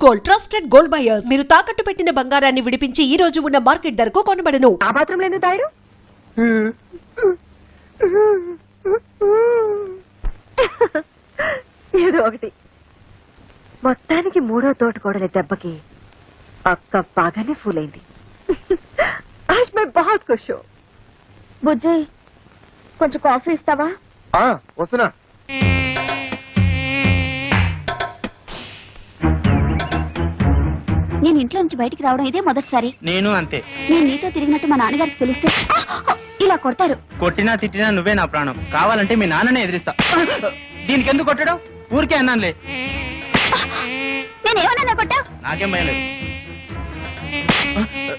Gold, trusted gold buyers. మీరు తాకట్టు పెట్టిన బంగారాన్ని విడిపించి ఈ రోజు ఉన్న మార్కెట్ ధరకు కొనబడను. ఆ బాత్రూంలో ఎందుకు తాడు? ఏదో ఒకటి. మొత్తానికి మూడో తోటకోడలి దెబ్బకి అక్క బాగానే ఫూల్ అయింది. आज मैं बहुत खुश हूँ. బుజ్జి కొంచెం కాఫీ ఇస్తావా? వస్తున్నా. నేను ఇంట్లో నుంచి బయటికి రావడం ఇదే మొదటిసారి. నేను అంతే. నేను నీతో తిరిగినట్టు మా నాన్నగారికి తెలిస్తే ఇలా కొడతారు. కొట్టినా తిట్టినా నువ్వే నా ప్రాణం. కావాలంటే మీ నాన్ననే ఎదిరిస్తా. దీనికి ఎందుకు కొట్టడం? ఊరికే అన్నానులే. నేనేమన్నా కొట్టావు? నాకేం భయలేదు.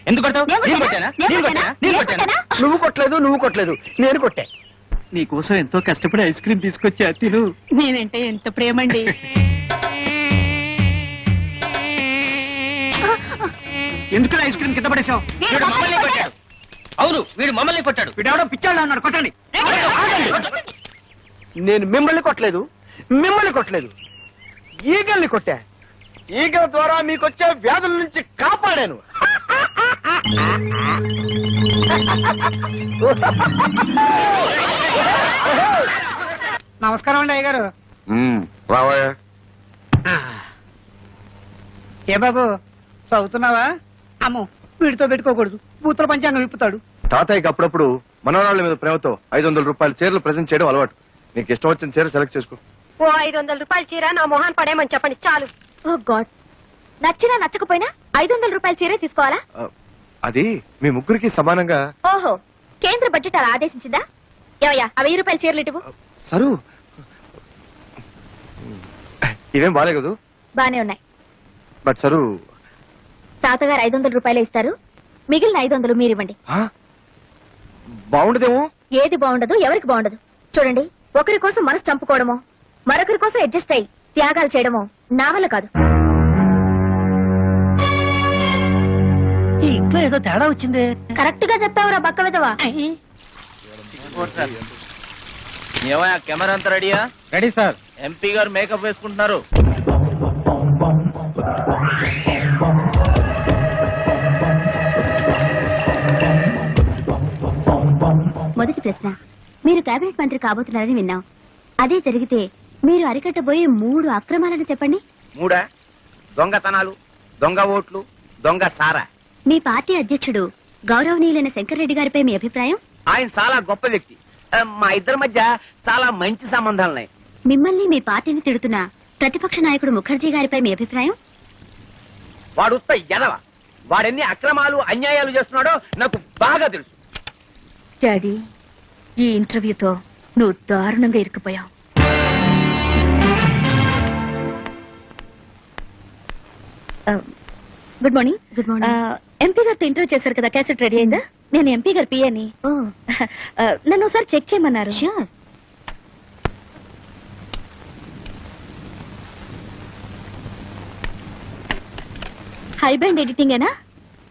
ఎందుకు కొట్టావు? నువ్వు కొట్టలేదు నేను కొట్టా. నీకోసం ఎంతో కష్టపడి ఐస్ క్రీమ్ తీసుకొచ్చా, తిను. నేనంటే ఎంత ప్రేమండి. ఎందుకు ఐస్ క్రీమ్ కింద పడేసావు? అవును, వీడు మమ్మల్ని కొట్టాడు. వీడెవడో పిచ్చాడు అన్నాడు. కొట్టండి. నేను మిమ్మల్ని కొట్టలేదు, ఈగల్ని కొట్టా. ఈగల ద్వారా మీకొచ్చే వ్యాధుల నుంచి కాపాడాను. నమస్కారం అండి అయ్యగారు. రావయ్యా. ఏ బాబు చదువుతున్నావా? అమ్మో వీడితో పెట్టుకోకూడదు, బూతుల పంచాంగం విప్పుతాడు. తాతయ్యకి అప్పుడప్పుడు మనవరాళ్ళ మీద ప్రేమతో 500 రూపాయల చీరలు ప్రెజెంట్ చేయడం అలవాటు. నీకు ఇష్టం వచ్చిన చీర సెలెక్ట్ చేసుకో. ఓ 500 రూపాయల చీర నా మొహాన్ పడేయమని చెప్పండి చాలు. ఓ గాడ్, నచ్చినా నచ్చకపోయినా 500 రూపాయల చీరే తీసుకోవాలా? అది మీ ముగ్గురికి సమానంగా. ఓహో, కేంద్ర బడ్జెట్ అలా ఆదేశించిందా? ఏవయ్యా ఆ 1000 రూపాయల చీరలు ఇటువు. సరు ఇవేం బాలే కదూ? బానే ఉన్నాయి. బట్ సరు తాతగారు 500 రూపాయలే ఇస్తారు, మిగిలిన 500 మీరివ్వండి. బాగుండదేమో. ఏది బాగుండదు, ఎవరికి బాగుండదు. చూడండి, ఒకరి కోసం మనసు చంపుకోవడమో మరొకరి కోసం అడ్జస్ట్ అయ్యి త్యాగాలు చేయడమో నా వల్ల కాదు. ఈ ఇంట్లో ఏదో తేడా వచ్చింది. కరెక్ట్ గా చెప్పావురా బక్క విధవా. ఏమయ్యా, కెమెరా అంతా రెడీయా? Ready sir. ఎంపీ గారు మేకప్ వేసుకుంటున్నారు. మొదటి ప్రశ్న, మీరు కేబినెట్ మంత్రి కాబోతున్నారని విన్నాం. అదే జరిగితే మీరు అరికట్టబోయే 3 అక్రమాలను చెప్పండి. 3 దొంగతనాలు, దొంగ ఓట్లు, దొంగ సారా. మీ పార్టీ అధ్యక్షుడు గౌరవనీయులైన శంకర్రెడ్డి గారిపై మీ అభిప్రాయం? ఆయన చాలా గొప్ప వ్యక్తి. మా ఇద్దరి మధ్య చాలా మంచి సంబంధాలున్నాయి. మిమ్మల్ని మీ పార్టీని తిడుతున్న ప్రతిపక్ష నాయకుడు ముఖర్జీ గారిపై మీ అభిప్రాయం? వాడు ఉత్త ఎదవ. వాడెన్ని అక్రమాలు అన్యాయాలు చేస్తున్నాడో నాకు బాగా తెలుసు. డాడీ, ఈ ఇంటర్వ్యూతో నువ్వు దారుణంగా ఇరుక్కుపోయావు. Good morning. Good morning. MP గారితో ఇంటర్వ్యూ చేశారు కదా, క్యాసెట్ రెడీ అయిందా? నేను ఎంపీ గారి పిఏని. నన్ను ఒకసారి చెక్ చేయమన్నారు. ష్యూర్. హై బ్యాండ్ ఎడిటింగ్ ఏనా?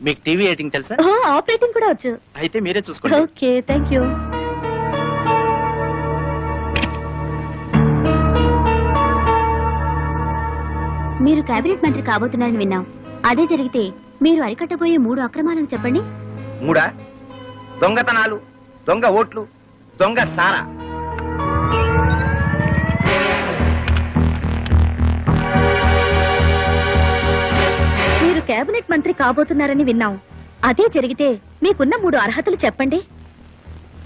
మీకు టీవీ ఎడిటింగ్ తెలుసా? ఆపరేటింగ్ కూడా వచ్చు. అయితే మీరే చూసుకోండి. Okay, thank you. మీరు కేబినెట్ మంత్రి కాబోతున్నారని విన్నాం. అదే జరిగితే మీరు అరికట్టబోయే 3 అక్రమాలను చెప్పండి. 3 దొంగతనాలు, దొంగ ఓట్లు, దొంగ సారా. మీరు కేబినెట్ మంత్రి కాబోతున్నారని విన్నాం. అదే జరిగితే మీకున్న 3 అర్హతలు చెప్పండి.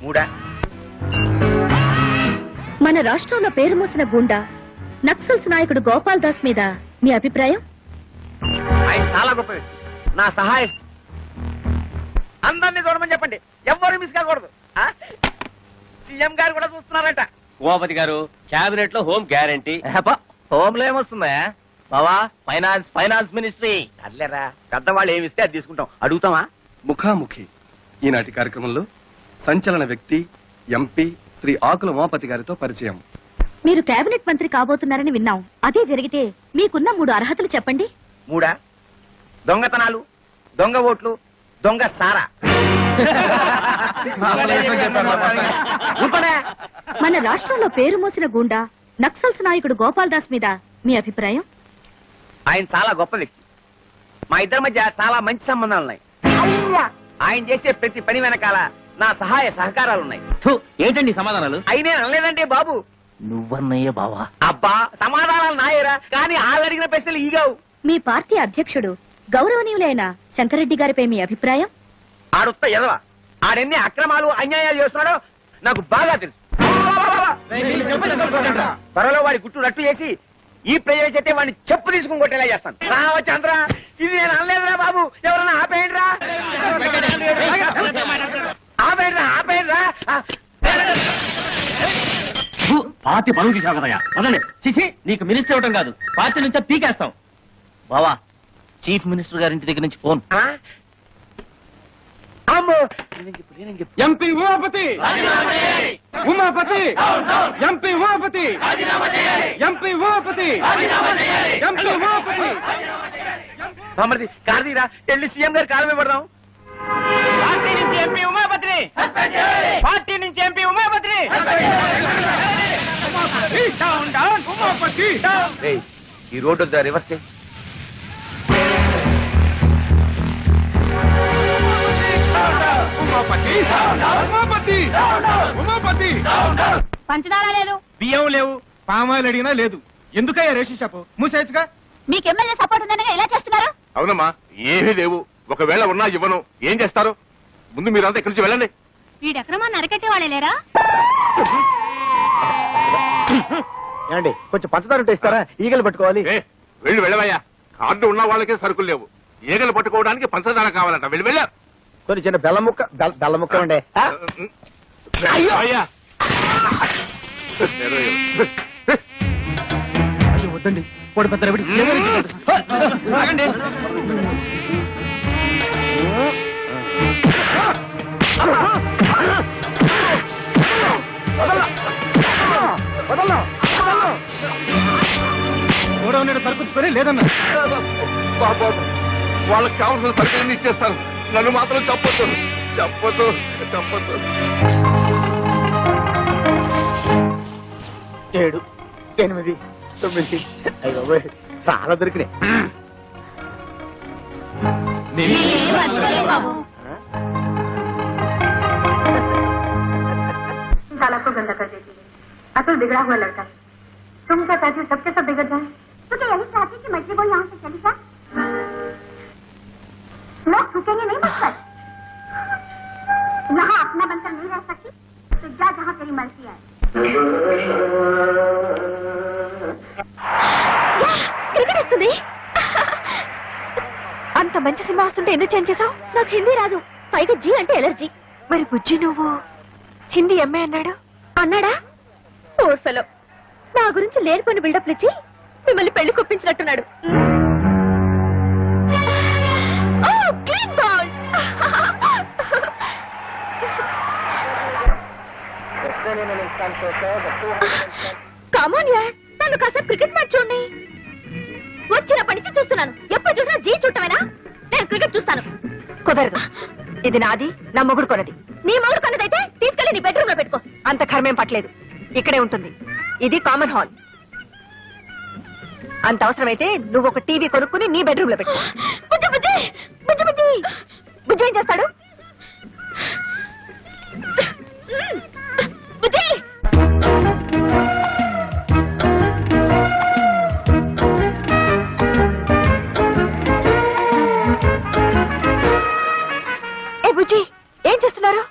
3 మన రాష్ట్రంలో పేరు మోసిన గుండా నక్సల్స్ నాయకుడు గోపాల్ దాస్ మీద మీ అభిప్రాయం? ఆయన చాలా గొప్ప వ్యక్తి. నా సహాయ అందరినీ చూడమని చెప్పండి, ఎవ్వరు మిస్ కాకూడదు. సీఎం గారు కూడా చూస్తున్నారట. ఉమాపతి గారు, క్యాబినెట్ లో హోమ్ గ్యారంటీ. హోమ్ లో ఏమొస్తుందా బావా? Finance ministry. సర్లేరా, పెద్దవాళ్ళు ఏమిస్తే అది తీసుకుంటాం. అడుగుతామా? ముఖాముఖి ఈనాటి కార్యక్రమంలో సంచలన వ్యక్తి ఎంపీ శ్రీ ఆకుల ఉమాపతి గారితో పరిచయం. మీరు కేబినెట్ మంత్రి కాబోతున్నారని విన్నాం. అదే జరిగితే మీకున్న 3 అర్హతలు చెప్పండి. 3 దొంగతనాలు, దొంగ ఓట్లు, దొంగ సారా. మన రాష్ట్రంలో పేరు మోసిన గుండా నక్సల్స్ నాయకుడు గోపాల్ దాస్ మీద మీ అభిప్రాయం? ఆయన చాలా గొప్ప వ్యక్తి. మా ఇద్దరి మధ్య చాలా మంచి సంబంధాలు ఉన్నాయి. ఆయన చేసే ప్రతి పని వెనకాల నా సహాయ సహకారాలున్నాయి. ఏంటండి సమాధానాలు? అయినే అనలేదంటే బాబు. నువ్వన్నయ్య బావా? అబ్బా సమాధానాలు నాయరా, కానీ వాళ్ళు అడిగిన ప్రశ్నలు ఈగావు. మీ పార్టీ అధ్యక్షుడు గౌరవనీయులైన శంకరెడ్డి గారిపై మీ అభిప్రాయం? ఆడుత్త ఎదవ. ఆడెన్ని అక్రమాలు అన్యాయాలు చేస్తున్నాడో నాకు బాగా తెలుసు. త్వరలో వాడి గుట్టు రట్టు చేసి ఈ ప్రజల చేతే వాడిని చెప్పు తీసుకుని కొట్టేలా చేస్తాను. రామచంద్ర, ఇది నేను అనలేదురా బాబు. ఎవరన్నా ఆపేయండిరా, ఆపేయండిరా. పార్టీ పరువు తీసావు కదయ్యా, వదండి. చిచి, నీకు మినిస్టర్ ఇవ్వటం కాదు, పార్టీ నుంచే పీకేస్తాం. బావా, చీఫ్ మినిస్టర్ గారి ఇంటి దగ్గర నుంచి ఫోన్. అమ్మో, MP Umapathi, Umapathi, MP Umapathi, MP Umapathi, MP Umapathi. బామ్మర్ది కార్తీరా, వెళ్ళి సీఎం గారి కాలమే పడదాం. పార్టీ నుంచి ఎంపీ ఉమాపతిని, పార్టీ నుంచి ఎంపీ ఉమాపతిని. ఈ రోడ్డు రివర్స్ చేయి. పంచదార లేదు, బియ్యం లేవు, పామాయిల్ అడిగినా లేదు. ఎందుకయ్యా రేషన్ షాపు మూసేయచ్చుగా? మీకు ఎమ్మెల్యే సపోర్ట్ ఉందనగా ఎలా చేస్తున్నారు? అవునమ్మా, ఏమీ లేవు. ఒకవేళ ఉన్నా ఇవ్వను. ఏం చేస్తారు? ముందు మీరంతా ఇక్కడి నుంచి వెళ్ళండి. వీడి అక్రమాన్ని అరకట్టే వాళ్ళే లేరా? ఏమండి, కొంచెం పంచదార ఉంటే ఇస్తారా? ఈగలు పట్టుకోవాలి. వెళ్ళవయ్యా. కార్డు ఉన్న వాళ్ళకే సరుకులు లేవు. ఈగలు పట్టుకోవడానికి పంచదార కావాలంట. వెళ్ళా. కొంచెం చిన్న బెల్లం ముక్క ఉండే. అయ్యా, వద్దండి, వాడు పెద్ద ఆగండి. గోడౌన్ సరుకుంచుకొని లేదన్నా. వాళ్ళకి కావాల్సిన సరుకులన్నీ ఇచ్చేస్తాను. నన్ను మాత్రం చెప్పొద్దు. 7, 8, 9 అయ్యో చాలా దొరికినాయి. साला को गंदा कर देती है। असल बिगड़ा हुआ लड़का है। तुम क्या चाहती हो सबके सब बिगड़ जाए? तो क्या यही चाहती कि मछली बोल यहाँ से चली जा? लोग थूकेंगे नहीं मुझपर। यहाँ अपना बनकर नहीं रह सकती तो जा जहाँ तेरी मर्जी है. క్రికెట్ వస్తుంది. అంత మంచి సినిమా వస్తుంటే ఎందుకు చేంజ్ చేసావు? నాకు హిందీ రాదు, పైగా జీ అంటే ఎలర్జీ. మరి బుజ్జి నువ్వు హిందీ ఎంఏ అన్నాడా? ఓర్ ఫెలో, నా గురించి లేనిపోయిన బిల్డప్లు ఇచ్చి మిమ్మల్ని పెళ్లి కొప్పించినట్టున్నాడు. కామోన్ యార్, నన్ను కాసేపు క్రికెట్ మ్యాచ్ చూడండి. వచ్చినప్పటి నుంచి చూస్తున్నాను. ఎప్పుడు చూసినా జీ చూడటమేనా? నేను క్రికెట్ చూస్తాను. కుదరదు. ఇది నాది, నా మొగుడు కొన్నది. నీ మొగుడు కొన్నదైతే తీసుకెళ్లి నీ బెడ్రూమ్ లో పెట్టుకో. అంత కర్మేం పట్టలేదు, ఇక్కడే ఉంటుంది. ఇది కామన్ హాల్. అంత అవసరమైతే నువ్వు ఒక టీవీ కొనుక్కుని నీ బెడ్రూమ్ లో పెట్టుకో. బుజ్జి బుజ్జి బుజ్జి బుజ్జి బుజ్జి ఏం చేస్తాడు? బుజ్జి బుజ్జి ఏం చేస్తున్నారు?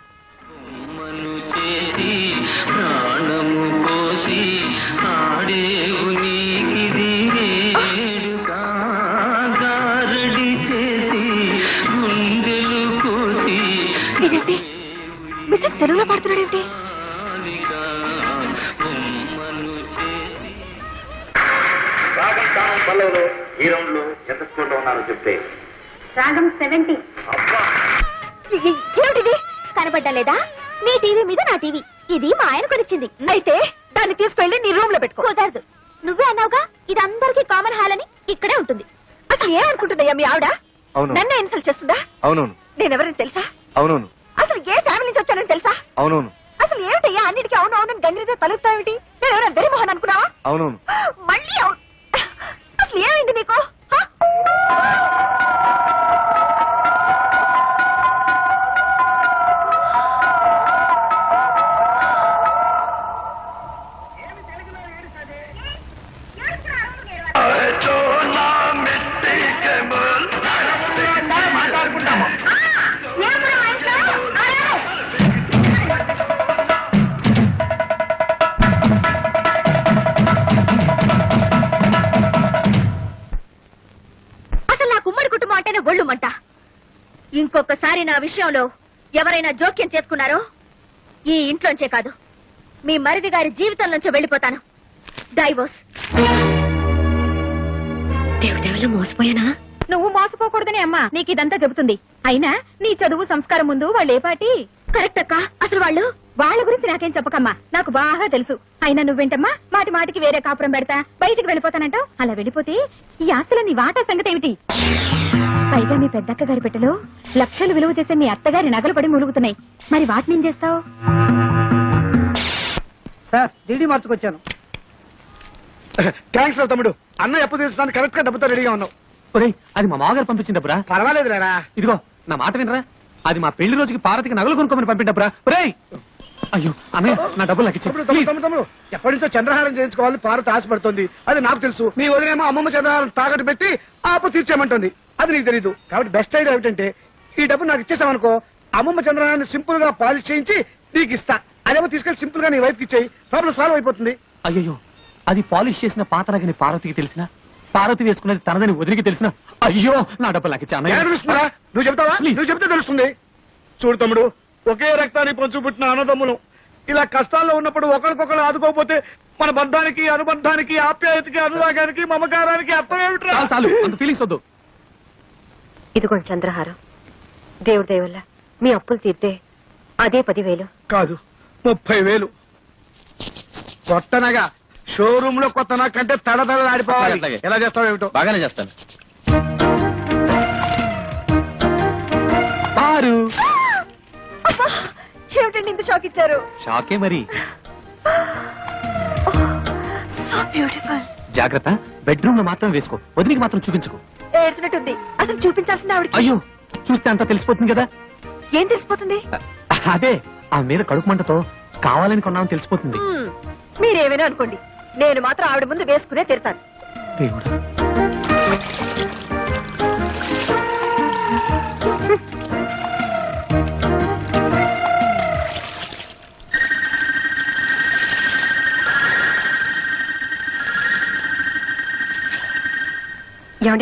ఇదేంటి, బుజ్జి తెలుగులో పాడుతున్నాడు ఏమిటి? ఈ రౌండ్ లో ఎంత స్కోర్ లో ఉన్నారో చెప్తే. రాగం 70. ఏమిటిది? కనబడ్డా లేదా? నీ టీవీ మీద నా టీవీ. ఇది మా ఆయన కొనిచ్చింది. అయితే దాన్ని తీసుకెళ్లి నీ రూమ్ లో పెట్టుకో. కుదరదు. నువ్వే అన్నావుగా ఇది అందరికీ కామన్ హాల్ అని. ఇక్కడే ఉంటుంది. అసలు ఏమనుకుంటుందయ్యా మీ ఆవిడ? నన్నే ఇన్సల్ట్ చేస్తుందా? అవునవును. నేనెవరని తెలుసా? అవునవును. అసలు ఏ ఫ్యామిలీ నుంచి వచ్చానని తెలుసా? అవునవును. అసలు ఏమిటయ్యా అన్నిటికీ అవును అవునని గంగిరితో తలుపుతావేమిటి? నేను ఎవరైనా దరిమోహన్ అనుకున్నావా? అవునవును. మళ్ళీ అవును. అసలు ఏమైంది నీకు? అసలు నాకు ఉమ్మడి కుటుంబం అంటేనే ఒళ్ళుమంట. ఇంకొకసారి నా విషయంలో ఎవరైనా జోక్యం చేసుకున్నారో ఈ ఇంట్లోంచే కాదు, మీ మరిది గారి జీవితం నుంచి వెళ్ళిపోతాను. డైవోర్స్. దేవుడెవలో మోసపోయానా? నువ్వు మోసపోకూడదని అమ్మా నీకు ఇదంతా చెబుతుంది. అయినా నీ చదువు సంస్కారం ముందు వాళ్ళు ఏ పాటి? కరెక్ట్ అక్క. అసలు వాళ్ళ గురించి నాకేం చెప్పకమ్మా, నాకు బాగా తెలుసు. అయినా నువ్వేంటమ్మా మాటి మాటికి వేరే కాపురం పెడతా బయటికి వెళ్ళిపోతానంటావు? అలా వెళ్ళిపోతే ఈ ఆస్తుల నీ వాటా సంగతి ఏమిటి? పైగా మీ పెద్దక్క గారి పెట్టెలో లక్షలు విలువ చేసే మీ అత్తగారి నగలు పడి ములుగుతున్నాయి. మరి వాటిని ఏం చేస్తావు? Sir DD మార్చుకొచ్చాను. థ్యాంక్స్ రా తమ్ముడు. అన్న ఎప్పుడు తీసుకోవడానికి కరెక్ట్ గా డబ్బుతో రెడీగా ఉన్నావు. అది మా మామగారు పంపించిన డబ్బురా. పర్వాలేదు లేరా. ఇదిగో నా మాట వినరా, అది మా పెళ్లి రోజుకి పార్వతికి నగలు కొనుక్కోమని పంపిన డబ్బురా. ఒరేయ్ అయ్యో అన్నయ్య నా డబ్బులు నాకు తమ్ముడు, ఇచ్చి తమ్ముడు, తమ్ముడు, ఎప్పటి నుంచో చంద్రహారం చేయించుకోవాలని పార్వతి ఆశపడుతుంది. అది నాకు తెలుసు. నీ వదిలేమో అమ్మమ్మ చంద్రహారం తాకట్టు పెట్టి ఆపు తీర్చేయమంటుంది. అది నీకు తెలీదు. కాబట్టి బెస్ట్ ఐడియా ఏమిటంటే ఈ డబ్బు నాకు ఇచ్చేసామనుకో, అమ్మమ్మ చంద్రహారాన్ని సింపుల్ గా పాలిష్ చేయించి నీకు ఇస్తా. అదేమో తీసుకెళ్లి సింపుల్ గా నీ వైఫ్ కి ఇచ్చేయి. ప్రాబ్లం సాల్వ్ అయిపోతుంది. అయ్యో అది పాలిష్ చేసిన పాత నగని పార్వతికి తెలిసిన, పార్వతి వేసుకున్నది తనదని వదిలికి తెలిసిన, అయ్యో నా డబ్బులు నాకు ఇచ్చా ఎలా తెలుస్తుందా? నువ్వు చెప్తావా? Please. నువ్వు చెప్తే తెలుస్తుంది. చూడు తమ్ముడు, ఒకే రక్తాన్ని పంచు పుట్టిన అన్నదమ్ములు ఇలా కష్టాల్లో ఉన్నప్పుడు ఒకరికొకరు ఆదుకోకపోతే మన బంధానికి, అనుబంధానికి, ఆప్యాయతకి, అనురాగానికి, మమకారానికి అర్థం ఏమిట్రా? చాలు అంత ఫీలింగ్స్ వద్దు. ఇదిగోండి చంద్రహారం. దేవుడి దయ వల్ల మీ అప్పులు తీర్తే అదే 10,000. కాదు, 30,000. కొత్తనగా షోరూమ్ లో కొత్త కంటే తడతడలాడిపోవాలి. అట్లాగే. ఎలా చేస్తావు ఏమిటో. బాగానే చేస్తాను. పారు ఏమిటండి ఇంత షాక్ ఇచ్చారు? షాకే మరి. So beautiful. జాగ్రత్త, బెడ్రూమ్ లో మాత్రం వేసుకో, వదిలికి మాత్రం చూపించుకో. ఏడ్చినట్టుంది. అసలు చూపించాల్సింది ఆవిడకి. అయ్యో చూస్తే అంతా తెలిసిపోతుంది కదా. ఏం తెలిసిపోతుంది? అదే ఆ మీద కడుపు మంటతో కావాలని కొన్నామని తెలిసిపోతుంది. మీరేమైనా అనుకోండి, నేను మాత్రం ఆవిడ ముందు వేసుకునే తిడతాను. దేవుడా.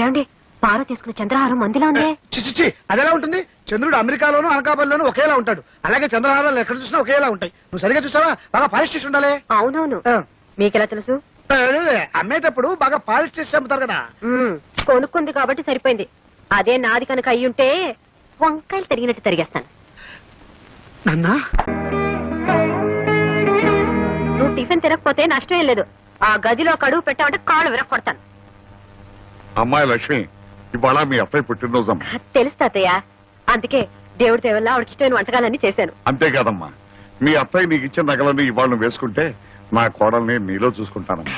ఏమండి పార తీసుకున్న చంద్రహారం మందిలా ఉందే. చిచ్చి, అదెలా ఉంటుంది? చంద్రుడు అమెరికాలోను అనకాపల్లిలోను ఒకేలా ఉంటాడు. అలాగే చంద్రహారాలు ఎక్కడ చూసినా ఒకేలా ఉంటాయి. నువ్వు సరిగా చూసావా? బాగా పాలిష్ చేసి ఉండాలి. అవునవును. మీకెలా తెలుసు? అమ్మేటప్పుడు బాగా పాలిష్ చేసి అమ్ముతారు కదా. కొనుక్కుంది కాబట్టి సరిపోయింది. అదే నాది కనుక అయ్యుంటే వంకాయలు తరిగినట్టు తరిగేస్తాను. నన్నా నువ్వు టిఫిన్ తినకపోతే నష్టం ఏం లేదు. ఆ గదిలో కడుగు పెట్టామంటే కాళ్ళు విరక్కొడతాను. అమ్మాయి లక్ష్మి, ఇవాళ మీ అబ్బాయి పుట్టినరోజమ్మా. తెలుసు తాతయ్య, అందుకే దేవుడి దేవల్ల ఆవిడకి ఇష్టమైన వంటకాలన్నీ చేశాను. అంతేకాదమ్మా, మీ అబ్బాయి నీకు ఇచ్చిన నగలని ఇవాళ నువ్వు వేసుకుంటే నా కోడల్ని నీలో చూసుకుంటానమ్మా.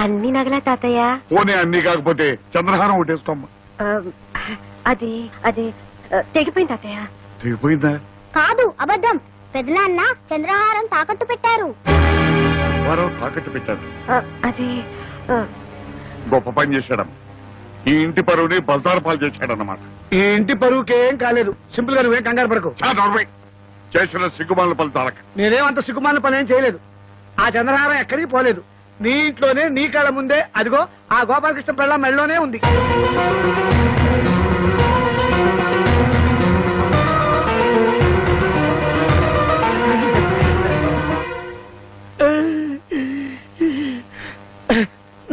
అన్ని నగలా తాతయ్య? పోనీ అన్ని కాకపోతే చంద్రహారం ఒకటేసుకోమ్మా. అది అది తెగిపోయింది తాతయ్య. తెగిపోయిందా? కాదు, అబద్ధం. పెదనాన్న చంద్రహారం తాకట్టు పెట్టారు. వారు తాకట్టు పెట్టాడు. అది గొప్ప పని చేశాడమ్మా. ఈ ఇంటి పరువుని బజారు పాలు చేశాడన్నమాట. ఈ ఇంటి పరువుకేం కాలేదు. సింపుల్ గా నువ్వేం కంగారు పడకు. చేసిన సిగ్గుమాల పని తాలక. నేనేమంత సిగ్గుమాల పని ఏం చేయలేదు. ఆ చంద్రహారం ఎక్కడికి పోలేదు. నీ ఇంట్లోనే, నీ కళ్ళ ముందే, అదిగో ఆ గోపాలకృష్ణ పిల్ల మెళ్ళలోనే ఉంది.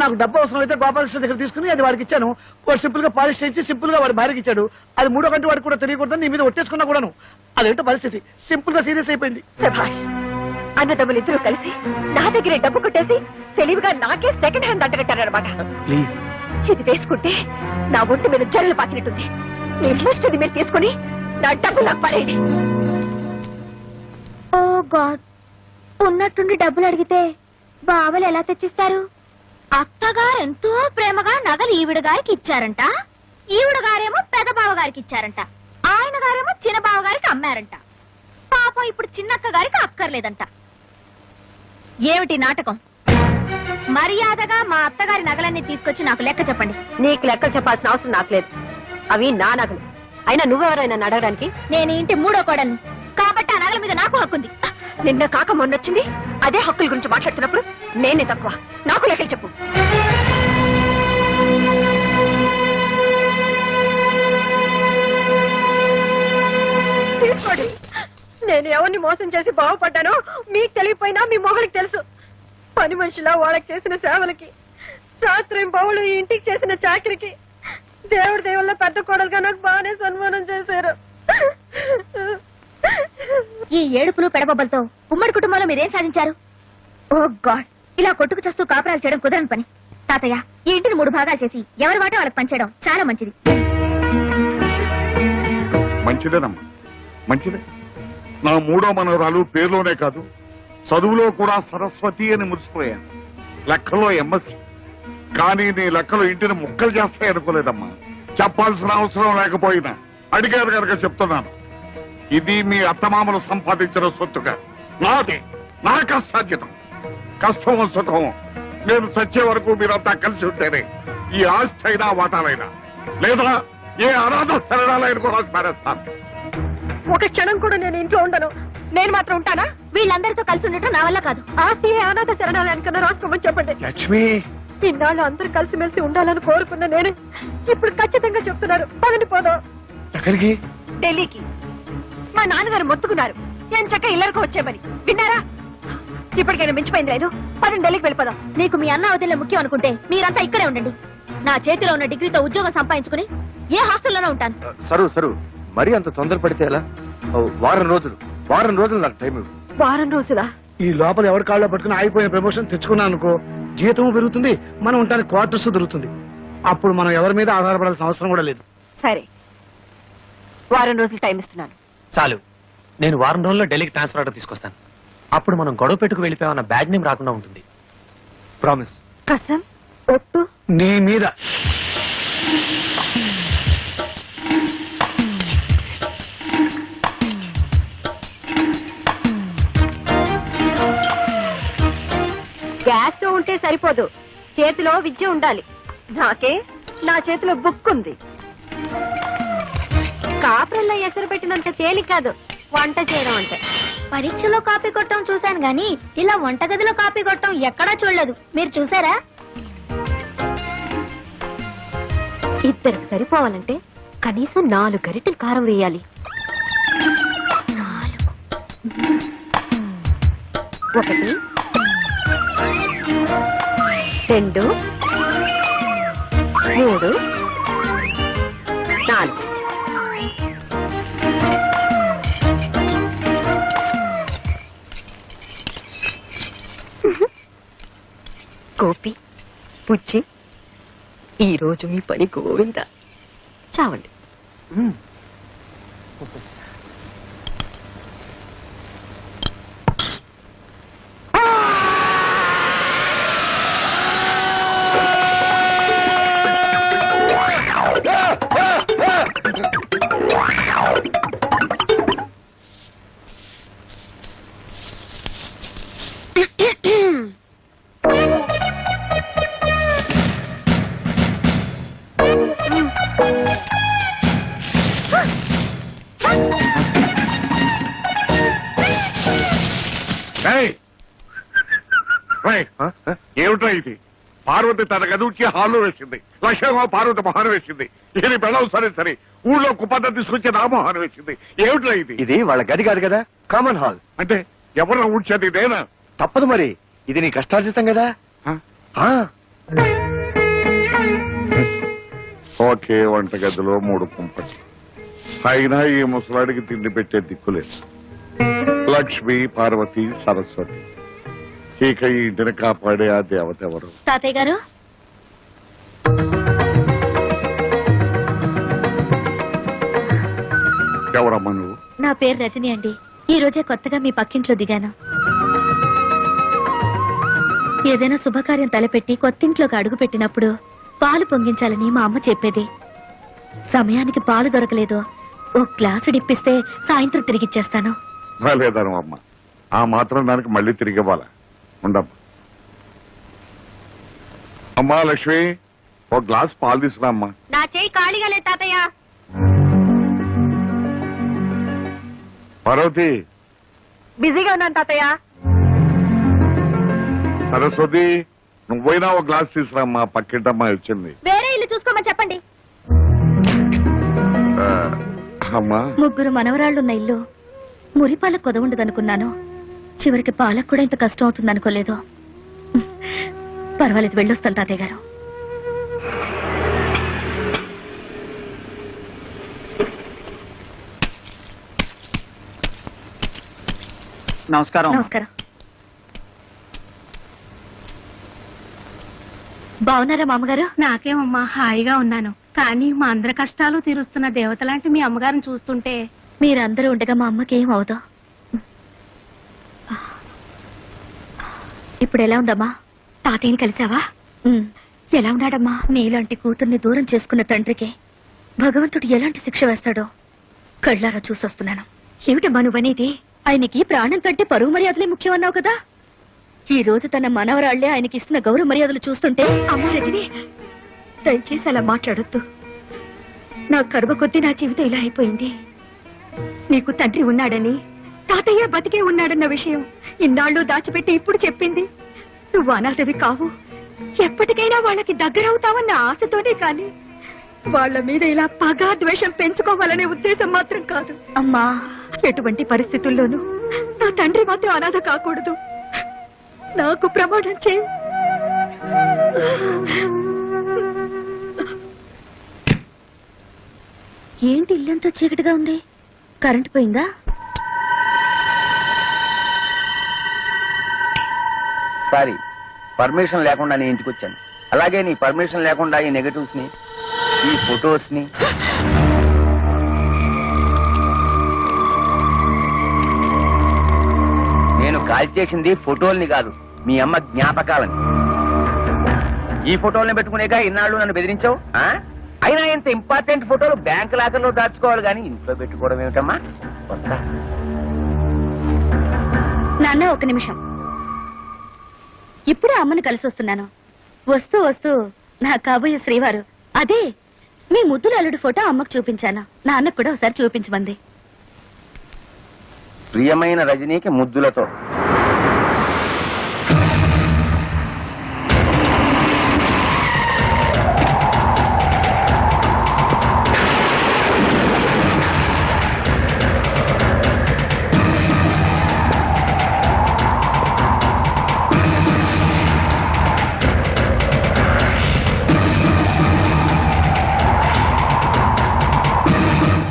నాకు డబ్బు అవసరం అయితే గోపాలకృష్ణ దగ్గర తీసుకుని అది వాడికి ఇచ్చాను. వాడు సింపుల్ గా పాలిష్ చేయించి సింపుల్ గా వాడి భార్యకి ఇచ్చాడు. అది మూడో కంటి వాడికి కూడా తెలియకూడదని నీ మీద ఒట్టేసుకున్నా కూడాను. అదేంటో పరిస్థితి. సింపుల్ గా సీరియస్ అయిపోయింది. శభాష్. అన్నదమ్ములు ఇద్దరు కలిసి నా దగ్గరే డబ్బు కొట్టేసి తెలివిగా నాకే సెకండ్ హ్యాండ్ అంటగట్టారనమాట. ప్లీజ్ ఇది వేసుకుంటే నా ఒంటి మీద జల్లు పాకినట్టుంది. మీ ముష్టిది మీరు తీసుకుని నా డబ్బు నాకు పడేయండి. ఓ గాడ్, ఉన్నట్టుండి డబ్బులు అడిగితే బావలు ఎలా తెచ్చిస్తారు? అత్తగారు ఎంతో ప్రేమగా నగలు ఈవిడ గారికి ఇచ్చారంట, ఈవిడ గారేమో పెద్ద బావ గారికి ఇచ్చారంట, ఆయన గారేమో చిన్న బావ గారికి అమ్మారంట. పాపం ఇప్పుడు చిన్నక్క గారికి అక్కర్లేదంట. ఏమిటి నాటకం? మర్యాదగా మా అత్తగారి నగలన్నీ తీసుకొచ్చి నాకు లెక్క చెప్పండి. నీకు లెక్కలు చెప్పాల్సిన అవసరం నాకు లేదు. అవి నా నగలు. అయినా నువ్వెవరైనా అడగడానికి? నేను ఇంటి మూడో కోడల్ని కాబట్టి ఆ నగల మీద నాకు హక్కుంది. నిన్న కాక మొన్నొచ్చింది. అదే హక్కుల గురించి మాట్లాడుతున్నప్పుడు నేనే తక్కువ. నాకు లెక్కలు చెప్పు. తీసుకోండి. నేను ఎవరిని మోసం చేసి బాగుపడ్డానో మీకు తెలియపోయినా మీ మొగలికి తెలుసు. పని మనిషిలా వాళ్ళకి చేసిన సేవలకి, రాత్రి బావులు ఈ ఇంటికి చేసిన చాకరికి దేవుడి దేవుళ్ళ పెద్ద కోడలుగా నాకు బాగానే సన్మానం చేశారు. ఈ ఏడుపులు పెడబొబ్బలతో ఉమ్మడి కుటుంబంలో మీరేం సాధించారు? ఓ గాడ్, ఇలా కొట్టుకు చేస్తూ కాపురాలు చేయడం కుదరని పని. తాతయ్య, ఈ ఇంటిని 3 భాగాలు చేసి ఎవరి వాట వాళ్ళకి పంచేయడం చాలా మంచిది. మంచిదేనమ్మా, మంచిదే. నా 3వ మనవరాలు పేరులోనే కాదు, చదువులో కూడా సరస్వతి అని మురిసిపోయాను. లెక్కలో ఎంఎస్సి. కానీ నీ లెక్కలు ఇంటిని ముక్కలు చేస్తాయి అనుకోలేదమ్మా. చెప్పాల్సిన అవసరం లేకపోయినా అడిగారు కనుక చెప్తున్నాను. ఇది మీ అత్తమామలు సంపాదించిన సొత్తుగా నాది, నా కష్టార్జితం. కష్టమో సుఖమో నేను చచ్చే వరకు మీరంతా కలిసి ఉంటేనే ఈ ఆస్తి అయినా వాటాలైనా, లేదా ఏ అనాథ శరణాలైన కూడా స్మరిస్తాను. ఒక క్షణం కూడా నేను ఇంట్లో ఉండను. నేను మాత్రం ఉంటానా? వీళ్ళందరితో కలిసి ఉండటం నా వల్ల కాదు. ఆస్తి అనాథ శరణాలయానికన్నా రాసుకోమని చెప్పండి. లక్ష్మి, ఇన్నాళ్ళు అందరూ కలిసిమెలిసి ఉండాలని కోరుకున్న నేను ఇప్పుడు ఖచ్చితంగా చెప్తున్నారు. పదని పోదాం. ఎక్కడికి? ఢిల్లీకి. మా నాన్నగారు మొత్తుకున్నారు నేను చక్క ఇల్లరికి వచ్చేమని. విన్నారా? ఇప్పటికైనా మించిపోయింది లేదు. పదని ఢిల్లీకి వెళ్ళిపోదాం. నీకు మీ అన్న వదిలే ముఖ్యం అనుకుంటే మీరంతా ఇక్కడే ఉండండి. నా చేతిలో ఉన్న డిగ్రీతో ఉద్యోగం సంపాదించుకుని ఏ హాస్టల్లోనే ఉంటాను. సరు మరీ అంత తొందరపడితే ఎలా? వారం రోజులు నాకు టైం ఇవ్వు. వారం రోజులా? ఈ లోపల ఎవరి కాళ్ళలో పట్టుకుని ఆగిపోయిన ప్రమోషన్ తెచ్చుకున్నా అనుకో, జీతం పెరుగుతుంది, మనం ఉంటానికి క్వార్టర్స్ దొరుకుతుంది. అప్పుడు మనం ఎవరి మీద ఆధారపడాల్సిన అవసరం కూడా లేదు. సరే, వారం రోజులు టైం ఇస్తున్నాను. చాలు, నేను వారం రోజుల్లో ఢిల్లీకి ట్రాన్స్ఫర్ ఆర్డర్ తీసుకొస్తాను. అప్పుడు మనం గొడవ పెట్టుకు వెళ్ళిపోయామన్న బ్యాడ్ నేమ్ రాకుండా ఉంటుంది. ప్రామిస్. కసం ఒట్టు నీ మీద. గ్యాస్ స్టవ్ ఉంటే సరిపోదు, చేతిలో విద్య ఉండాలి. నాకే నా చేతిలో బుక్ ఉంది. కాపురల్లో ఎసరు పెట్టినంత తేలిక కాదు వంట చేయడం అంటే. పరీక్షలో కాపీ కొట్టడం చూశాను గానీ ఇలా వంటగదిలో కాపీ కొట్టడం ఎక్కడా చూడలేదు. మీరు చూసారా? ఇద్దరికి సరిపోవాలంటే కనీసం 4 గరిటెలు కారం వేయాలి. 1 2 3 4. గోపి, పుచ్చి, ఈ రోజు మీ పని గోవిందా. చావండి. ఏమిటో ఇది? పార్వతి తన గదువుకి హాల్లో వేసింది, లక్ష్మమ్మ పార్వతి మొహాన్ని వేసింది. ఇది బెళ్ళం సరే ఊళ్ళో కుప్పంతా తీసుకొచ్చి నా మొహాన్ని వేసింది. ఏమిటో ఇది? ఇది వాళ్ళ గది కాదు కదా, కామన్ హాల్. అంటే ఎవరు ఊడ్చేది నేనా? తప్పదు మరి, ఇది నీ కష్టార్జితం కదా. ఒకే వంటగదిలో 3 కుంపటి. అయినా ఈ ముసలాడికి తిండి పెట్టే దిక్కులేదు. లక్ష్మి, పార్వతి, సరస్వతి. ఇక ఈ ఇంటిని కాపాడే ఆ దేవత ఎవరు? తాతయ్య గారు, ఎవరమ్మా నువ్వు? నా పేరు రజని అండి. ఈ రోజే కొత్తగా మీ పక్కింట్లో దిగాను. ఏదైనా శుభకార్యం తలపెట్టి కొత్తింట్లోకి అడుగు పెట్టినప్పుడు పాలు పొంగించాలని మా అమ్మ చెప్పేది. సమయానికి పాలు దొరకలేదు, ఓ గ్లాసు డిప్పిస్తే సాయంత్రం తిరిగిచ్చేస్తాను. లేదను అమ్మ, ఆ మాత్రం దానికి మళ్ళీ తిరిగి ఇవ్వాలా? ఉండమ్మా. అమ్మా లక్ష్మి, ఒక గ్లాస్ పాలు తీసుకురా అమ్మా. నా చేయి ఖాళీగా లేదు తాతయ్య. పార్వతి, బిజీగా ఉన్నాను తాతయ్య. సరస్వతి, నువ్వైనా ఒక గ్లాస్ తీసుకురామ్మా, పక్కింటమ్మా వచ్చింది. వేరే ఇల్లు చూసుకోమని చెప్పండి. ఆ, అమ్మా. ముగ్గురు మనవరాళ్లున్న ఇల్లు మురిపాల కొదవుండదనుకున్నాను. చివరికి పాలకు కూడా ఇంత కష్టం అవుతుంది అనుకోలేదు. పర్వాలేదు, వెళ్ళొస్తాను తాతయ్య గారు. నమస్కారం. నమస్కారం. బాగున్నారా మామగారు? నాకేమమ్మా, హాయిగా ఉన్నాను. కానీ మా అందరి కష్టాలు తీరుస్తున్న దేవత లాంటి మీ అమ్మగారిని చూస్తుంటే. మీరందరూ ఉండగా మా అమ్మకేం అవదు. ఇప్పుడు ఎలా ఉందమ్మా? తాతయ్యని కలిసావా? ఎలా ఉన్నాడమ్మా? నీలాంటి కూతుర్ని దూరం చేసుకున్న తండ్రికి భగవంతుడు ఎలాంటి శిక్ష వేస్తాడో కళ్ళారా చూసొస్తున్నాను. ఏమిటమ్మా నువ్వనేది? ఆయనకి ప్రాణం కంటే పరువు మర్యాదలే ముఖ్యం అన్నావు కదా. ఈ రోజు తన మనవరాళ్లే ఆయనకి ఇస్తున్న గౌరవ మర్యాదలు చూస్తుంటే. అమ్మా రజని, దయచేసి అలా మాట్లాడొద్దు. నా కరువ కొద్దీ నా జీవితం ఇలా అయిపోయింది. నీకు తండ్రి ఉన్నాడని, తాతయ్య బతికే ఉన్నాడన్న విషయం ఇన్నాళ్ళు దాచిపెట్టి ఇప్పుడు చెప్పింది. నువ్వు అనాథవి కావు, ఎప్పటికైనా వాళ్ళకి దగ్గరవుతావన్న ఆశతోనే కాని వాళ్ళ మీద ఇలా పగా ద్వేషం పెంచుకోవాలనే ఉద్దేశం మాత్రం కాదు. అమ్మా, ఎటువంటి పరిస్థితుల్లోనూ నా తండ్రి మాత్రం అనాథ కాకూడదు. నాకు ప్రమాణం చే. ఏంటి ఇల్లంతా చీకటిగా ఉంది? కరెంట్ పోయిందా? సారీ, పర్మిషన్ లేకుండా నీ ఇంటికి వచ్చాను. అలాగే నీ పర్మిషన్ లేకుండా ఈ నెగటివ్స్ ని, ఈ ఫొటోస్ ని, నేను కాల్ చేసింది ఫోటోల్ని కాదు, మీ అమ్మ జ్ఞాపకాలని. ఈ ఫోటోల్ని పెట్టుకునేగా ఇన్నాళ్ళు నన్ను బెదిరించావు. అయినా ఇంత ఇంపార్టెంట్ ఫోటోలు బ్యాంక్ లాకర్లో దాచుకోవాలి కానీ ఇంట్లో పెట్టుకోవడం ఏమిటమ్మా? వస్తా. నాన్న, ఒక నిమిషం. ఇప్పుడే అమ్మను కలిసి వస్తున్నాను. వస్తూ వస్తూ నా కాబోయే శ్రీవారు, అదే మీ ముద్దుల అల్లుడు ఫోటో అమ్మకు చూపించాను. నాన్నకు కూడా ఒకసారి చూపించమంది. ప్రియమైన రజనీకి ముద్దులతో.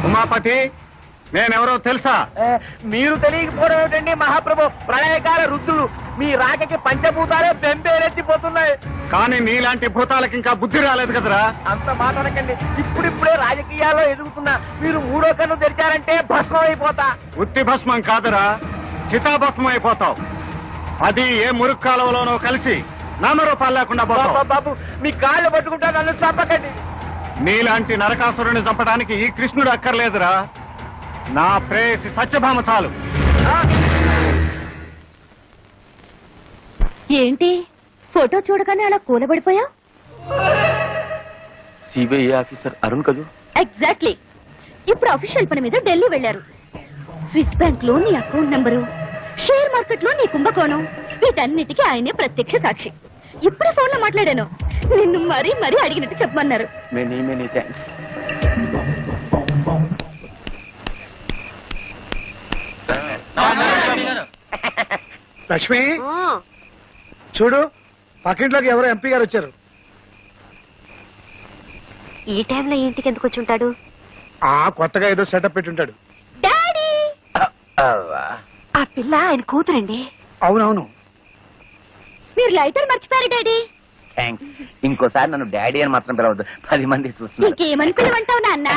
ఉమాపతి, నేనెవరో తెలుసా? మీరు తెలియకపోవడం ఏమిటండి మహాప్రభు? ప్రళయకాల రుద్రుడు. మీ రాకకి పంచభూతాలే బెంబేరెత్తిపోతున్నాయి. కానీ నీలాంటి భూతాలకి ఇంకా బుద్ధి రాలేదు కదరా. అంత మాట్లాడకండి. ఇప్పుడిప్పుడే రాజకీయాల్లో ఎదుగుతున్నా మీరు మూడో కన్ను తెరిచారంటే భస్మం అయిపోతా. ఉత్తి భస్మం కాదురా, చితాభస్మం అయిపోతావు. అది ఏ మురుగు కాలువలోనో కలిసి నామరూపాలు లేకుండా పోతావు. బాబు, మీ కాళ్ళు పట్టుకుంటా, నన్ను చంపకండి. నీలాంటి నరకాసురుని చంపడానికి ఈ కృష్ణుడు అక్కర్లేదురా. నా ప్రేయసి సత్యభామ చాలు. ఏంటి ఫోటో చూడగానే అలా కూలబడిపోయా? సిబిఐ ఆఫీసర్ అరుణ్ కదూ? ఎగ్జాక్ట్లీ. ఇప్పుడు అఫీషియల్ పని మీద ఢిల్లీ వెళ్లారు. స్విస్ బ్యాంక్ లో నీ అకౌంట్ నంబరు, షేర్ మార్కెట్ లో నీ కుంభకోణం, వీటన్నిటికీ ఆయనే ప్రత్యక్ష సాక్షి. ఇప్పుడే ఫోన్ లో మాట్లాడాను. నిన్ను మరీ మరీ అడిగినట్టు చెప్పమన్నారు. Many many thanks. లక్ష్మి, చూడు, పక్కింట్లోకి ఎవరో ఎంపీ గారు వచ్చారు. ఈ టైంలో ఇంటికి ఎందుకు వచ్చి ఉంటాడు? కొత్తగా ఏదో సెటప్ పెట్టి ఉంటాడు. డాడీ, ఆ పిల్ల ఆయన కూతురండి. అవునవును. మీరు లైటర్ మర్చిపోయారు డాడీ. థ్యాంక్స్. ఇంకోసారి నన్ను డాడీ అని మాత్రం పిలవద్దు, 10 మంది చూస్తున్నారు. ఇంకేమని పిలవంటావు నాన్న?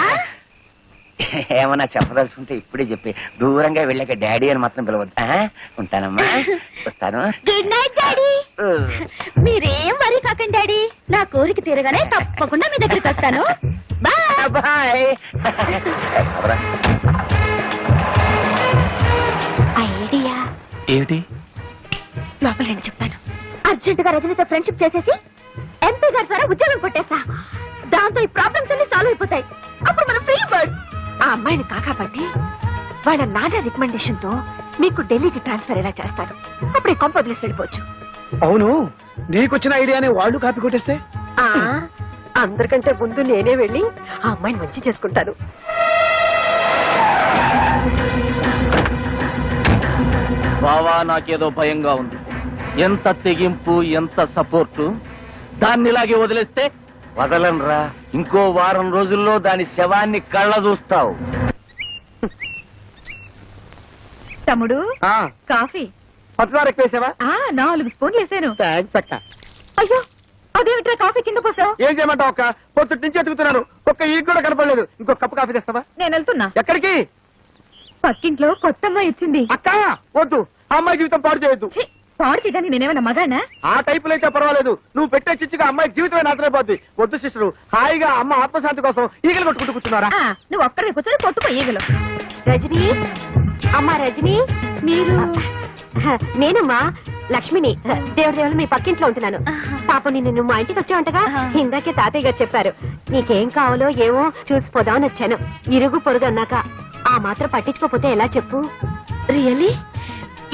ఏమన్నా చెప్పదలుచుకుంటే ఇప్పుడే చెప్పి దూరంగా వెళ్ళాక డాడీ అని మాత్రం పిలవద్దు. ఉంటానమ్మా, వస్తాను. Good night daddy. మీరేం వరి కాకండి డాడీ, నా కోరిక తీరగానే తప్పకుండా మీ దగ్గరికి వస్తాను. Bye bye. ఐడియా ఏమిటి? లోపల నేను చెప్తాను. అర్జెంట్ గా రజనీతో ఫ్రెండ్షిప్ చేసేసి ఎంపీ గారి ద్వారా ఉద్యోగం కొట్టేస్తా. దాంతో ఈ ప్రాబ్లమ్స్ అన్ని సాల్వ్ అయిపోతాయి. అప్పుడు మనం ఫ్రీ బర్డ్. ఆ అమ్మాయిని కాకాపట్టి వాళ్ళ నాన్న రికమెండేషన్ తో మీకు ఢిల్లీకి ట్రాన్స్ఫర్ ఎలా చేస్తారు. అప్పుడే కొంప వదిలేసి వెళ్ళిపోవచ్చు. అవును, నీకొచ్చిన ఐడియాని వాళ్ళు కాపీ కొట్టేస్తే? అందరికంటే ముందు నేనే వెళ్ళి ఆ అమ్మాయిని మంచి చేసుకుంటాను. బావా, నాకేదో భయంగా ఉంది. ఎంత తెగింపు, ఎంత సపోర్టు. దాన్ని ఇలాగే వదిలేస్తే వదలనరా, ఇంకో వారం రోజుల్లో దాని శవాన్ని కళ్ళ చూస్తావు. తమ్ముడు కాఫీ పచ్చదార ఎక్కువేసావా? 4 స్పూన్లు వేసాను. థ్యాంక్స్ అక్క. అయ్యో అదేమిట్రా కాఫీ కింద పోసావు? ఏం చేయమంటావు అక్క? పొద్దుటి నుంచి ఎతుకుతున్నాను, ఒక్క ఈ కూడా కనపడలేదు. ఇంకో కప్పు కాఫీ తెస్తావా? నేను వెళ్తున్నా. ఎక్కడికి? పక్కింట్లో కొత్త అమ్మాయి వచ్చింది. అక్క వద్దు, ఆ అమ్మాయి జీవితం పాడు చేయొద్దు. పాడు చేయగానే నేనేమన్నా మగానా? ఆ టైపులో అయితే పర్వాలేదు, నువ్వు పెట్టే చిచ్చుగా అమ్మాయి జీవితమే నాశనైపోద్ది. వద్దు సిస్టరు, హాయిగా అమ్మ ఆత్మశాంతి కోసం ఈగలు కొట్టుకుంటూ కూర్చున్నారా? నువ్వు ఒక్కడే కూర్చొని కొట్టుకో ఈగలు. రజనీ, అమ్మా రజనీ, మీరు? నేనమ్మా లక్ష్మిని. దేవుడు మీ పక్కింట్లో ఉంటున్నాను. పాప నిన్ను మా ఇంటికి వచ్చావంటగా. ఇందాకే తాతయ్య గారు చెప్పారు. నీకేం కావాలో ఏమో చూసిపోదామని వచ్చాను. ఇరుగు పొరుగు అన్నాక ఆ మాత్రం పట్టించుకోపోతే ఎలా చెప్పు? రియల్లీ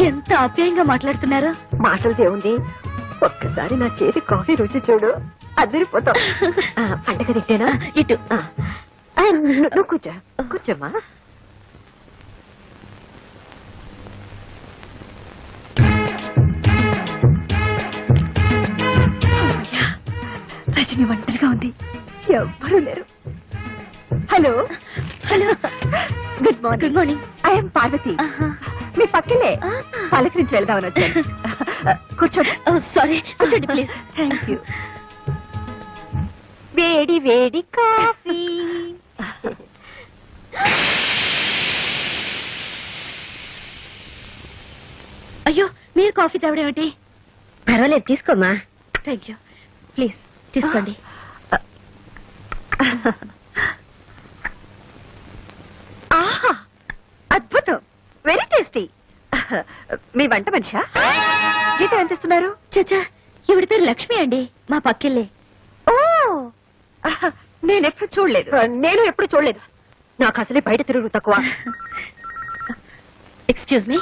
ఎంత ఆప్యాయంగా మాట్లాడుతున్నారు. మాటలతో ఉంది, ఒక్కసారి నా చేతి కాఫీ రుచి చూడు, అదిరిపోతావు. పండగ తిట్టేనా? ఇటు నువ్వు కూర్చో, కూర్చోమ్మా. రజని ఒంటరిగా ఉంది, ఎవ్వరూ లేరు. Hello hello, good morning. Good morning. I am Parvathi, మీ పక్కనే. పలకరించి వెళ్దామని వచ్చాను. కూర్చోండి. సారీ, కూర్చోండి ప్లీజ్. Thank you. వేడి వేడి కాఫీ. అయ్యో, మీరు కాఫీ తాగడం ఏమిటి? పర్వాలేదు, తీసుకోమ్మా. Thank you. ప్లీజ్ తీసుకోండి. ఆహా, అద్భుతం, వెరీ టేస్టీ. మీ వంట మనిషా? జీతం ఎంత ఇస్తున్నారు? చచ్చా, ఈవిడ పేరు లక్ష్మి అండి, మా పక్కిల్లే. ఓ, నేనెప్పుడు చూడలేదు. నేను ఎప్పుడు చూడలేదు. నాకు అసలే బయట తిరుగు తక్కువ. Excuse me.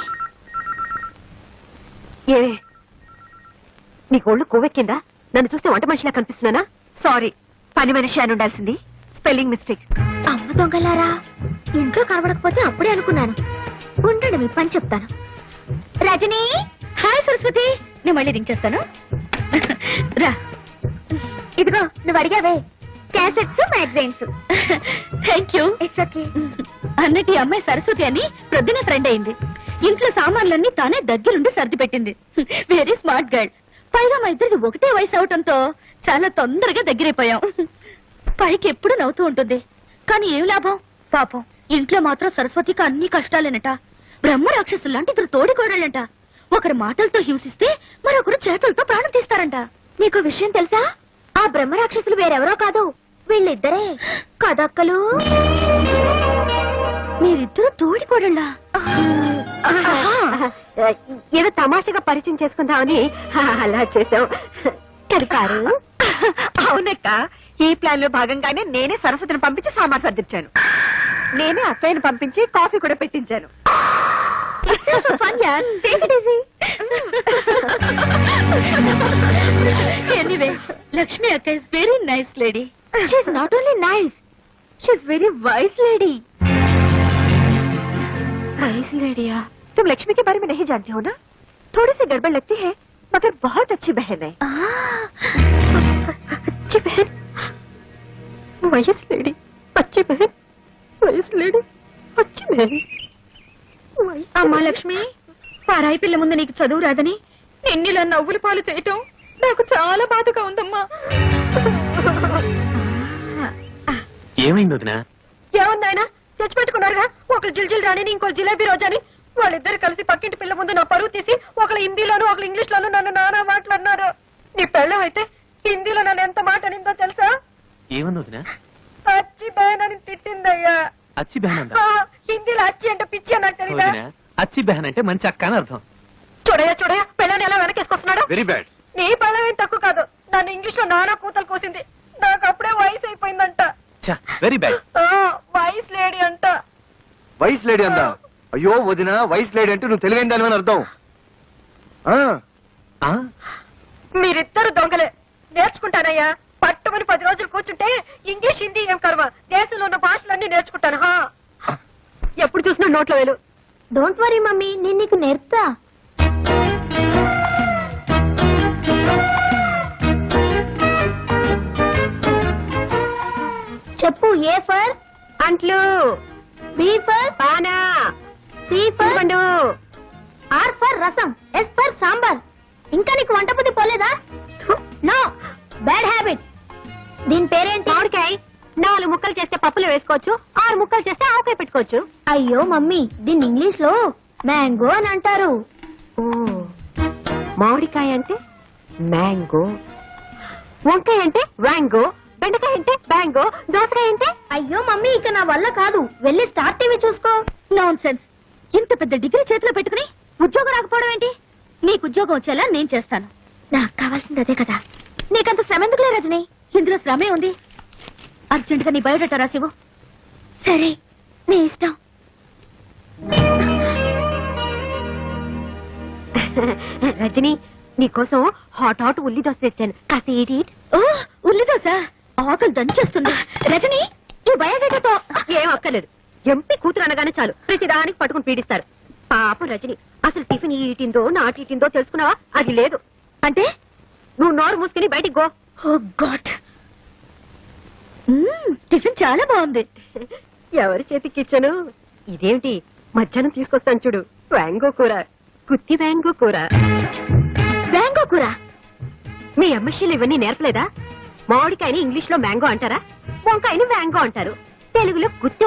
ఏమే, నీకు ఒళ్ళు కొవ్వెక్కిందా? నన్ను చూస్తే వంట మనిషిలా కనిపిస్తున్నానా? సారీ, పని మనిషి అని ఉండాల్సింది. Spelling mistake. అమ్మ దొంగలారా, ఇంట్లో కనబడకపోతే అప్పుడే అనుకున్నాను. ఉండండి, మీ పని చెప్తాను. రజనీ. హాయ్ సరస్వతి, నేను మళ్ళీ రింగ్ చేస్తాను. రా, ఇదిగో నువ్వు అడిగావే, cassettes, magazines. Thank you. It's okay. అన్నట్టు ఈ అమ్మాయి సరస్వతి అని ప్రొద్దునే ఫ్రెండ్ అయింది. ఇంట్లో సామాన్లన్నీ తానే దగ్గరుండి సర్ది పెట్టింది. Very smart girl. పైగా మా ఇద్దరికి ఒకటే వయసు అవటంతో చాలా తొందరగా దగ్గరైపోయాం. పైకి ఎప్పుడు నవ్వుతూ ఉంటుంది, కానీ ఏం లాభం పాపం. ఇంట్లో మాత్రం సరస్వతికి అన్ని కష్టాలేనట. బ్రహ్మ రాక్షసులు లాంటి ఇద్దరు తోడికోడళ్ళంట. ఒకరి మాటలతో హింసిస్తే మరొకరు చేతులతో ప్రాణం తీస్తారంట. నీకు విషయం తెలుసా? ఆ బ్రహ్మ రాక్షసులు వేరెవరో కాదు, వీళ్ళిద్దరే కదక్కలు. మీరిద్దరు తోడికోడళ్ళా? ఏదో తమాషగా పరిచయం చేసుకుందామని అలా చేసాం. కరికారు. అవునక్క, ఈ ప్లాన్ లో భాగంగానే నేనే సరస్వతిని పంపించి సామాన్ సర్దించాను. నేనే అక్కయ్యను పంపించి కాఫీ కూడా పెట్టించాను. ఎనీవే, లక్ష్మి అక్క is very nice lady. She is not only nice, she is very wise lady. Wise लेडिया, तुम लक्ष्मी के बारे में नहीं जानती हो ना? थोड़ी सी गड़बड़ लगती है मगर बहुत अच्छी बहन है. अच्छी बहन, वाइज लेडी, अच्छी बहन, वाइज लेडी, अच्छी बहन. అమ్మా లక్ష్మి, పరాయి పిల్ల ముందు నీకు చదువు రాదని నిన్నిలా నవ్వుల పాలు చేయటం నాకు చాలా బాధగా ఉందమ్మా. ఏమైంది వదినా? ఏముందాయన, తెచ్చిపెట్టుకున్నారుగా ఒకళ్ళు జిల్జిల్ రాణిని ఇంకో జిలేబీ రోజాని. వాళ్ళిద్దరు కలిసి పక్కింటి పిల్ల ముందు నా పరువు తీసి ఒకళ్ళు హిందీలోను ఒకళ్ళు ఇంగ్లీష్ లోను నన్ను నానా మాటలు అన్నారు. నీ పెళ్ళం అయితే హిందీలో నన్ను ఎంత మాట అనిందో తెలుసా? ఏమన్నా వదినా? అచ్చి బహన్ అని తిట్టిందయ్యా. అచ్చి బెహన్ అంట. హిందీలో అచ్చి అంటే పిచ్చి అని నాకు తెలీదా? వదినా, అచ్చి బెహన్ అంటే మంచి అక్క అని అర్థం. చూడయా పెళ్ళని ఎలా వెనకేసుకొస్తున్నాడు. Very bad. నీ పెళ్ళం ఏం తక్కువ కాదు. నన్ను ఇంగ్లీష్ లో నానా కూతలు కోసింది. నాకు అప్పుడే వయసు అయిపోయిందంట. Very bad. వయసు లేడీ అంట. వైస్ లేడీ అందా? అయ్యో వదిన, వైస్ లేడీ అంటే నువ్వు తెలివైన దాని అర్థం. మీరిద్దరు దొంగలే. నేర్చుకుంటానయ్యా. పట్టుమని 10 రోజులు కూర్చుంటే ఇంగ్లీష్ హిందీ ఏం కర్మ, దేశంలో ఉన్న భాషలన్నీ నేర్చుకుంటాను. ఎప్పుడు చూసినా నోట్లో వేలు. డోంట్ వరీ మమ్మీ, నేను నీకు నేర్పుతా. చెప్పు. ఏ ఫర్ అంట్లు, బి ఫర్ పానా, సి ఫర్ పండు, R for rasam, S for sambar. ఇంకా నీకు వంట బుద్ధి పోలేదా? No, bad habit. దీని పేరేంటి? మామిడికాయ. 4 ముక్కలు చేస్తే పప్పులో వేసుకోవచ్చు, 6 ముక్కలు చేస్తే ఆవకాయ పెట్టుకోవచ్చు. అయ్యో మమ్మీ, దీన్ని ఇంగ్లీష్ లో మ్యాంగో అని అంటారు. మామిడికాయ అంటే మ్యాంగో, వంకాయ అంటే వ్యాంగో, బెండకాయ అంటే బ్యాంగో, దోసకాయ అంటే. అయ్యో మమ్మీ, ఇక నా వల్ల కాదు. వెళ్ళి స్టార్ టీవీ చూసుకో. Non sense. ఇంత పెద్ద డిగ్రీ చేతిలో పెట్టుకుని ఉద్యోగం రాకపోవడం ఏంటి? నీకు ఉద్యోగం వచ్చేలా నేను చేస్తాను. నాకు కావాల్సింది అదే కదా. నీకంత శ్రమ ఎందుకులే రజని. ఇందులో శ్రమే ఉంది. అర్జెంట్ గా నీ బయోడేటా రాసివు. సరే, నీ ఇష్టం. రజని, నీకోసం హాట్ ఉల్లి దోశ తెచ్చాను. కాస్త ఈట్. ఓ, ఉల్లి దోశ ఆకలి దంచేస్తుంది. రజని, ఈ బయోడేటాతో ఏం అక్కర్లేదు. ఎంపీ కూతురు అనగానే చాలు ప్రతిదానికి పట్టుకుని పీడిస్తారు. పాప రజని, అసలు టిఫిన్ ఈటిందో నాటిందో తెలుసుకున్నావా? అది లేదు. అంటే నువ్వు నోరు మూసుకుని బయటికి గో. ఓ గాడ్, టిఫిన్ చాలా బాగుంది. ఎవరి చేతికి ఇచ్చాను? ఇదేమిటి, మధ్యాహ్నం తీసుకొస్తాను చూడు. వ్యాంగో కూర, కుత్తి వ్యాంగో కూర. వ్యాంగో కూర? మీ అమ్మశీలు ఇవన్నీ నేర్పలేదా? మామిడికాయని ఇంగ్లీష్ లో మ్యాంగో అంటారా? వంకాయని వ్యాంగో అంటారు. తెలుగులో గుత్తి